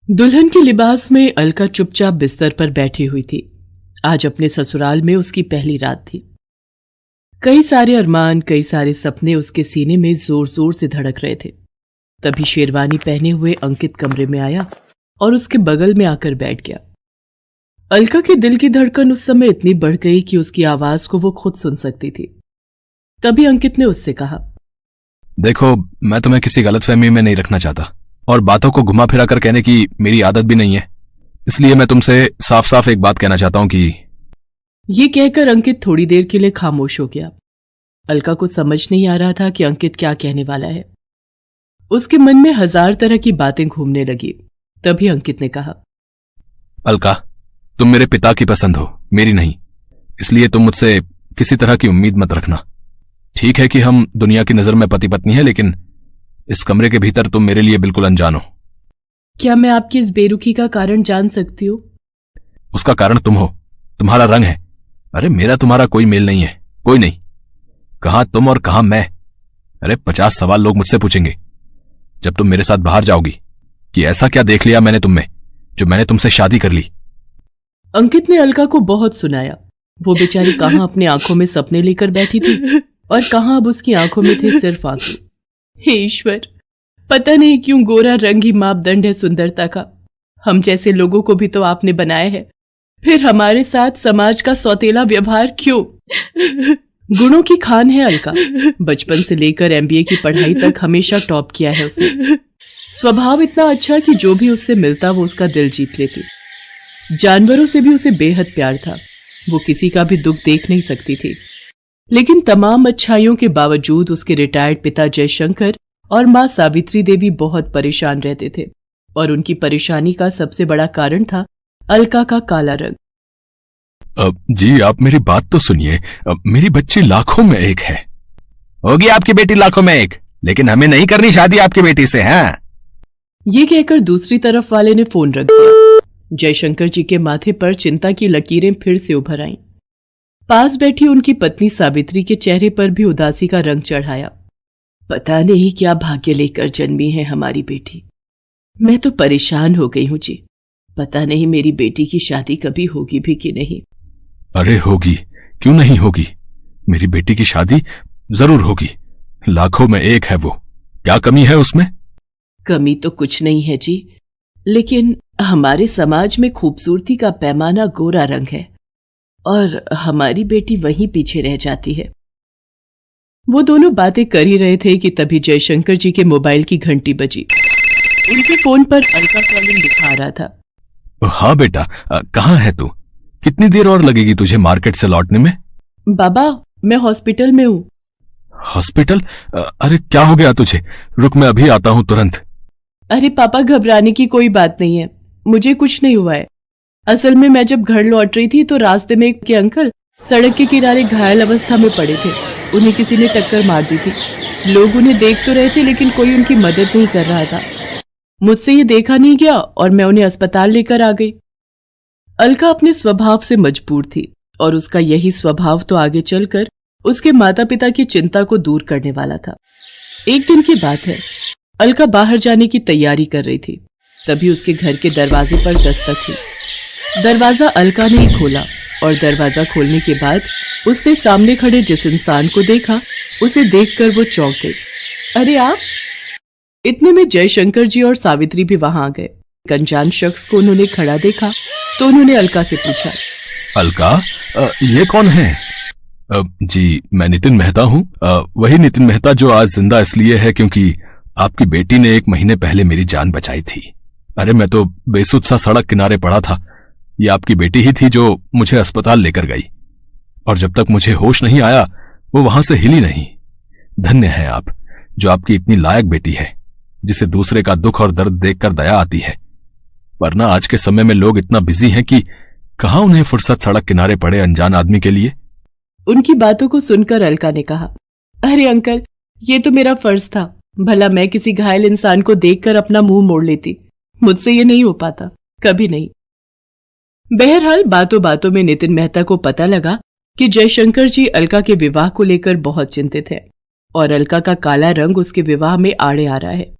दुल्हन के लिबास में अलका चुपचाप बिस्तर पर बैठी हुई थी। आज अपने ससुराल में उसकी पहली रात थी। कई सारे अरमान, कई सारे सपने उसके सीने में जोर जोर से धड़क रहे थे। तभी शेरवानी पहने हुए अंकित कमरे में आया और उसके बगल में आकर बैठ गया। अलका के दिल की धड़कन उस समय इतनी बढ़ गई कि उसकी आवाज को वो खुद सुन सकती थी। तभी अंकित ने उससे कहा, देखो, मैं तुम्हें किसी गलतफहमी में नहीं रखना चाहता और बातों को घुमा फिरा कर कहने की मेरी आदत भी नहीं है। इसलिए मैं तुमसे साफ साफ एक बात कहना चाहता हूं कि। ये कहकर अंकित थोड़ी देर के लिए खामोश हो गया। अलका को समझ नहीं आ रहा था कि अंकित क्या कहने वाला है। उसके मन में हजार तरह की बातें घूमने लगी। तभी अंकित ने कहा, अलका, तुम मेरे पिता की पसंद हो, मेरी नहीं। इसलिए तुम मुझसे किसी तरह की उम्मीद मत रखना। ठीक है कि हम दुनिया की नजर में पति पत्नी हैं, लेकिन इस कमरे के भीतर तुम मेरे लिए बिल्कुल अनजान हो। क्या मैं आपकी इस बेरुखी का कारण जान सकती हूँ? उसका कारण तुम हो, तुम्हारा रंग है। अरे मेरा तुम्हारा कोई मेल नहीं है, कोई नहीं। कहां तुम और कहां मैं? अरे 50 सवाल लोग मुझसे पूछेंगे जब तुम मेरे साथ बाहर जाओगी कि ऐसा क्या देख लिया मैंने तुम में जो मैंने तुमसे शादी कर ली। अंकित ने अलका को बहुत सुनाया। वो बेचारी कहां अपने आंखों में सपने लेकर बैठी थी और कहां अब उसकी आंखों में थे सिर्फ आंसू। हे ईश्वर, पता नहीं क्यों गोरा रंग ही मापदंड है सुंदरता का। हम जैसे लोगों को भी तो आपने बनाया है, फिर हमारे साथ समाज का सौतेला व्यवहार क्यों? गुणों की खान है अलका। बचपन से लेकर MBA की पढ़ाई तक हमेशा टॉप किया है उसने। स्वभाव इतना अच्छा कि जो भी उससे मिलता वो उसका दिल जीत लेती। जानवरों से भी उसे बेहद प्यार था। वो किसी का भी दुख देख नहीं सकती थी। लेकिन तमाम अच्छाइयों के बावजूद उसके रिटायर्ड पिता जयशंकर और मां सावित्री देवी बहुत परेशान रहते थे और उनकी परेशानी का सबसे बड़ा कारण था अलका का काला रंग। जी, आप मेरी बात तो सुनिए। मेरी बच्ची लाखों में एक है। होगी आपकी बेटी लाखों में एक, लेकिन हमें नहीं करनी शादी आपकी बेटी से। हाँ, ये कहकर दूसरी तरफ वाले ने फोन रख दिया। जयशंकर जी के माथे पर चिंता की लकीरें फिर से उभर आईं। पास बैठी उनकी पत्नी सावित्री के चेहरे पर भी उदासी का रंग चढ़ाया। पता नहीं क्या भाग्य लेकर जन्मी है हमारी बेटी। मैं तो परेशान हो गई हूं जी। पता नहीं मेरी बेटी की शादी कभी होगी भी कि नहीं। अरे होगी, क्यों नहीं होगी? मेरी बेटी की शादी जरूर होगी। लाखों में एक है वो, क्या कमी है उसमें? कमी तो कुछ नहीं है जी, लेकिन हमारे समाज में खूबसूरती का पैमाना गोरा रंग है और हमारी बेटी वहीं पीछे रह जाती है। वो दोनों बातें कर ही रहे थे कि तभी जयशंकर जी के मोबाइल की घंटी बजी। उनके फोन पर अलका कॉलिंग दिखा रहा था। हाँ बेटा, कहाँ है तू? कितनी देर और लगेगी तुझे मार्केट से लौटने में? बाबा, मैं हॉस्पिटल में हूँ। हॉस्पिटल? अरे क्या हो गया तुझे? रुक, मैं अभी आता हूँ तुरंत। अरे पापा, घबराने की कोई बात नहीं है, मुझे कुछ नहीं हुआ है। असल में मैं जब घर लौट रही थी तो रास्ते में एक के अंकल सड़क के किनारे घायल अवस्था में पड़े थे। उन्हें किसी ने टक्कर मार दी थी। लोग उन्हें देख तो रहे थे लेकिन कोई उनकी मदद नहीं कर रहा था। मुझसे ये देखा नहीं गया और मैं उन्हें अस्पताल लेकर आ गई। अलका अपने स्वभाव से मजबूर थी और उसका यही स्वभाव तो आगे चलकर उसके माता पिता की चिंता को दूर करने वाला था। एक दिन की बात है, अलका बाहर जाने की तैयारी कर रही थी। तभी उसके घर के दरवाजे पर दस्तक हुई। दरवाजा अलका ने ही खोला और दरवाजा खोलने के बाद उसने सामने खड़े जिस इंसान को देखा, उसे देखकर वो चौंक गई। अरे आप! इतने में जयशंकर जी और सावित्री भी वहां आ गए। एक अनजान शख्स को उन्होंने खड़ा देखा तो उन्होंने अलका से पूछा, अलका, ये कौन है? जी, मैं नितिन मेहता हूँ। वही नितिन मेहता जो आज जिंदा इसलिए है क्योंकि आपकी बेटी ने 1 महीने पहले मेरी जान बचाई थी। अरे मैं तो बेसुध सा सड़क किनारे पड़ा था। ये आपकी बेटी ही थी जो मुझे अस्पताल लेकर गई और जब तक मुझे होश नहीं आया वो वहां से हिली नहीं। धन्य है आप जो आपकी इतनी लायक बेटी है जिसे दूसरे का दुख और दर्द देखकर दया आती है। वरना आज के समय में लोग इतना बिजी हैं कि कहां उन्हें फुर्सत सड़क किनारे पड़े अनजान आदमी के लिए। उनकी बातों को सुनकर अलका ने कहा, अरे अंकल, ये तो मेरा फर्ज था। भला मैं किसी घायल इंसान को देखकर अपना मुंह मोड़ लेती। मुझसे ये नहीं हो पाता, कभी नहीं। बहरहाल बातों बातों में नितिन मेहता को पता लगा कि जयशंकर जी अलका के विवाह को लेकर बहुत चिंतित है और अलका का काला रंग उसके विवाह में आड़े आ रहा है।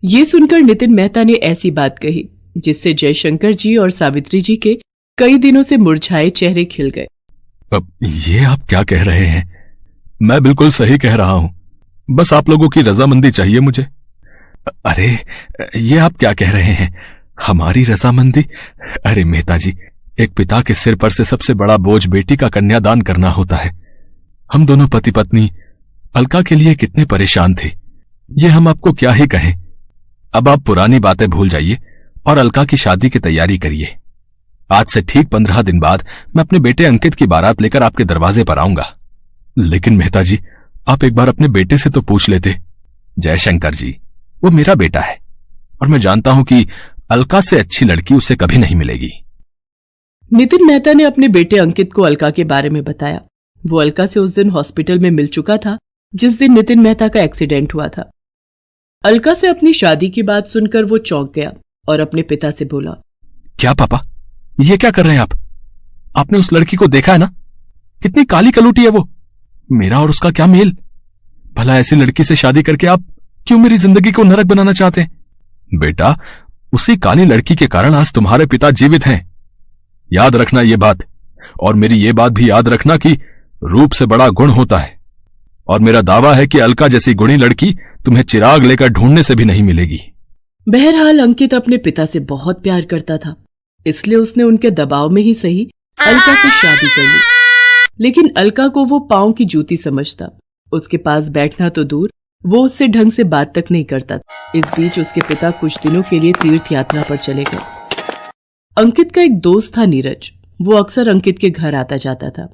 ये सुनकर नितिन मेहता ने ऐसी बात कही जिससे जयशंकर जी और सावित्री जी के कई दिनों से मुरझाए चेहरे खिल गए। अब ये आप क्या कह रहे हैं? मैं बिल्कुल सही कह रहा हूं, बस आप लोगों की रजामंदी चाहिए मुझे। अरे ये आप क्या कह रहे हैं, हमारी रजामंदी? अरे मेहता जी, एक पिता के सिर पर से सबसे बड़ा बोझ बेटी का कन्यादान करना होता है। हम दोनों पति पत्नी अलका के लिए कितने परेशान थे, ये हम आपको क्या ही कहें। अब आप पुरानी बातें भूल जाइए और अलका की शादी की तैयारी करिए। आज से ठीक 15 दिन बाद मैं अपने बेटे अंकित की बारात लेकर आपके दरवाजे पर आऊंगा। लेकिन मेहता जी, आप एक बार अपने बेटे से तो पूछ लेते। जयशंकर जी, वो मेरा बेटा है और मैं जानता हूं कि अलका से अच्छी लड़की उसे कभी नहीं मिलेगी। नितिन मेहता ने अपने बेटे अंकित को अलका के बारे में बताया। वो अलका से उस दिन हॉस्पिटल में मिल चुका था जिस दिन नितिन मेहता का एक्सीडेंट हुआ था। अलका से अपनी शादी की बात सुनकर वो चौंक गया और अपने पिता से बोला, क्या पापा, ये क्या कर रहे हैं आप? आपने उस लड़की को देखा है ना, कितनी काली कलूटी है वो। मेरा और उसका क्या मेल? भला ऐसी लड़की से शादी करके आप क्यों मेरी जिंदगी को नरक बनाना चाहते हैं? बेटा, उसी काली लड़की के कारण आज तुम्हारे पिता जीवित हैं। याद रखना ये बात, और मेरी ये बात भी याद रखना कि रूप से बड़ा गुण होता है, और मेरा दावा है कि अलका जैसी गुणी लड़की तुम्हें चिराग लेकर ढूंढने से भी नहीं मिलेगी। बहरहाल अंकित अपने पिता से बहुत प्यार करता था, इसलिए उसने उनके दबाव में ही सही अलका से शादी कर ली। लेकिन अलका को वो पांव की जूती समझता। उसके पास बैठना तो दूर, वो उससे ढंग से बात तक नहीं करता। इस बीच उसके पिता कुछ दिनों के लिए तीर्थ यात्रा पर चले गए। अंकित का एक दोस्त था नीरज, वो अक्सर अंकित के घर आता जाता था।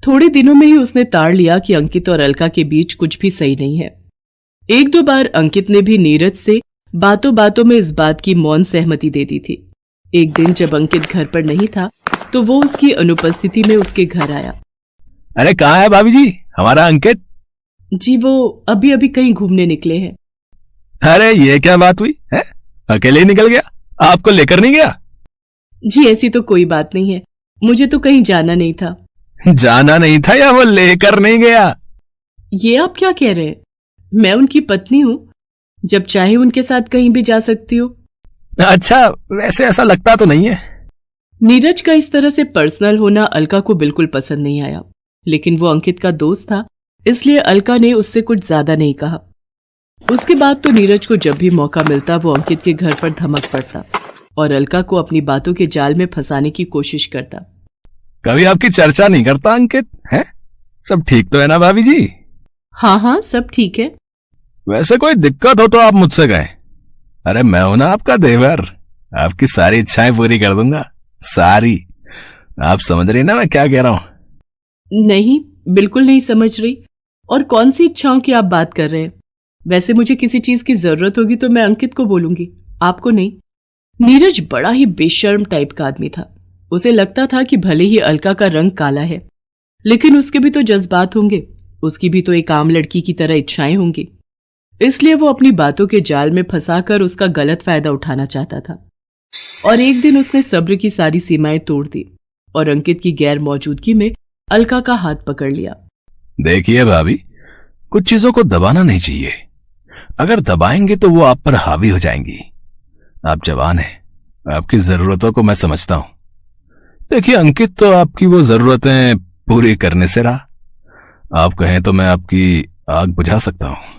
थोड़े दिनों में ही उसने ताड़ लिया कि अंकित और अलका के बीच कुछ भी सही नहीं है। एक दो बार अंकित ने भी नीरज से बातों बातों में इस बात की मौन सहमति दे दी थी। एक दिन जब अंकित घर पर नहीं था तो वो उसकी अनुपस्थिति में उसके घर आया। अरे कहाँ है भाभी जी हमारा अंकित? जी वो अभी अभी कहीं घूमने निकले हैं। अरे ये क्या बात हुई है, अकेले ही निकल गया, आपको लेकर नहीं गया? जी ऐसी तो कोई बात नहीं है, मुझे तो कहीं जाना नहीं था। जाना नहीं था या वो लेकर नहीं गया? ये आप क्या कह रहे हैं? मैं उनकी पत्नी हूँ, जब चाहे उनके साथ कहीं भी जा सकती हो। अच्छा, वैसे ऐसा लगता तो नहीं है। नीरज का इस तरह से पर्सनल होना अलका को बिल्कुल पसंद नहीं आया, लेकिन वो अंकित का दोस्त था, इसलिए अलका ने उससे कुछ ज्यादा नहीं कहा। उसके बाद तो नीरज को जब भी मौका मिलता वो अंकित के घर पर धमक पड़ता और अलका को अपनी बातों के जाल में फंसाने की कोशिश करता। कभी आपकी चर्चा नहीं करता अंकित, है? सब ठीक तो है ना भाभी जी? हाँ हाँ सब ठीक है। वैसे कोई दिक्कत हो तो आप मुझसे कहें। अरे मैं हूं ना आपका देवर, आपकी सारी इच्छाएं पूरी कर दूंगा, सारी। आप समझ रही ना मैं क्या कह रहा हूं? नहीं, बिल्कुल नहीं समझ रही। और कौन सी इच्छाओं की आप बात कर रहे हैं? वैसे मुझे किसी चीज की जरूरत होगी तो मैं अंकित को बोलूंगी, आपको नहीं। नीरज बड़ा ही बेशर्म टाइप का आदमी था। उसे लगता था कि भले ही अलका का रंग काला है, लेकिन उसके भी तो जज्बात होंगे, उसकी भी तो एक आम लड़की की तरह इच्छाएं होंगी। इसलिए वो अपनी बातों के जाल में फंसाकर उसका गलत फायदा उठाना चाहता था। और एक दिन उसने सब्र की सारी सीमाएं तोड़ दी और अंकित की गैर मौजूदगी में अलका का हाथ पकड़ लिया। देखिए भाभी, कुछ चीजों को दबाना नहीं चाहिए। अगर दबाएंगे तो वो आप पर हावी हो जाएंगी। आप जवान हैं, आपकी जरूरतों को मैं समझता हूं। देखिए अंकित तो आपकी वो जरूरतें पूरी करने से रहा। आप कहें तो मैं आपकी आग बुझा सकता हूं।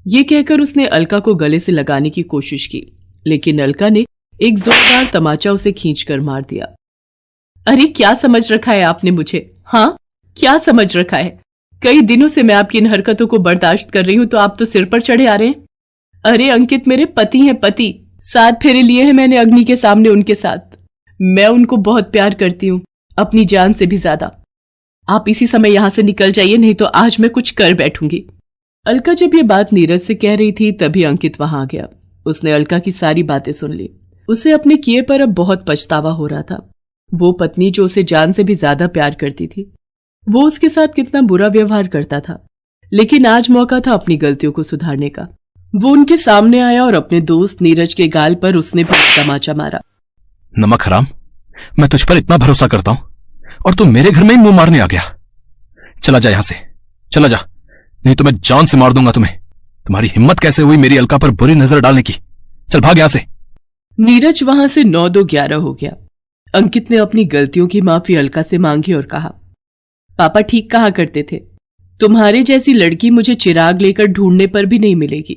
ये कहकर उसने अलका को गले से लगाने की कोशिश की, लेकिन अलका ने एक जोरदार तमाचा उसे खींचकर मार दिया। अरे क्या समझ रखा है आपने मुझे? हाँ, क्या समझ रखा है? कई दिनों से मैं आपकी इन हरकतों को बर्दाश्त कर रही हूं तो आप तो सिर पर चढ़े आ रहे हैं। अरे अंकित मेरे पति हैं, पति। 7 फेरे लिए हैं मैंने अग्नि के सामने उनके साथ। मैं उनको बहुत प्यार करती हूँ, अपनी जान से भी ज्यादा। आप इसी समय यहां से निकल जाइए, नहीं तो आज मैं कुछ कर बैठूंगी। अलका जब ये बात नीरज से कह रही थी तभी अंकित वहां आ गया। उसने अलका की सारी बातें सुन ली। उसे अपने किए पर अब बहुत पछतावा हो रहा था। वो पत्नी जो उसे जान से भी ज्यादा प्यार करती थी, वो उसके साथ कितना बुरा व्यवहार करता था, लेकिन आज मौका था अपनी गलतियों को सुधारने का। वो उनके सामने आया और अपने दोस्त नीरज के गाल पर उसने भी तमाचा मारा। नमक हराम, मैं तुझ पर इतना भरोसा करता हूं और तू मेरे घर में ही मुंह मारने आ गया। चला जा यहां से, चला जा, नहीं तो मैं जान से मार दूंगा तुम्हें। तुम्हारी हिम्मत कैसे हुई मेरी अलका पर बुरी नजर डालने की? चल भाग यहां से। नीरज वहां से 9-2-11 हो गया। अंकित ने अपनी गलतियों की माफी अलका से मांगी और कहा, पापा ठीक कहा करते थे, तुम्हारे जैसी लड़की मुझे चिराग लेकर ढूंढने पर भी नहीं मिलेगी।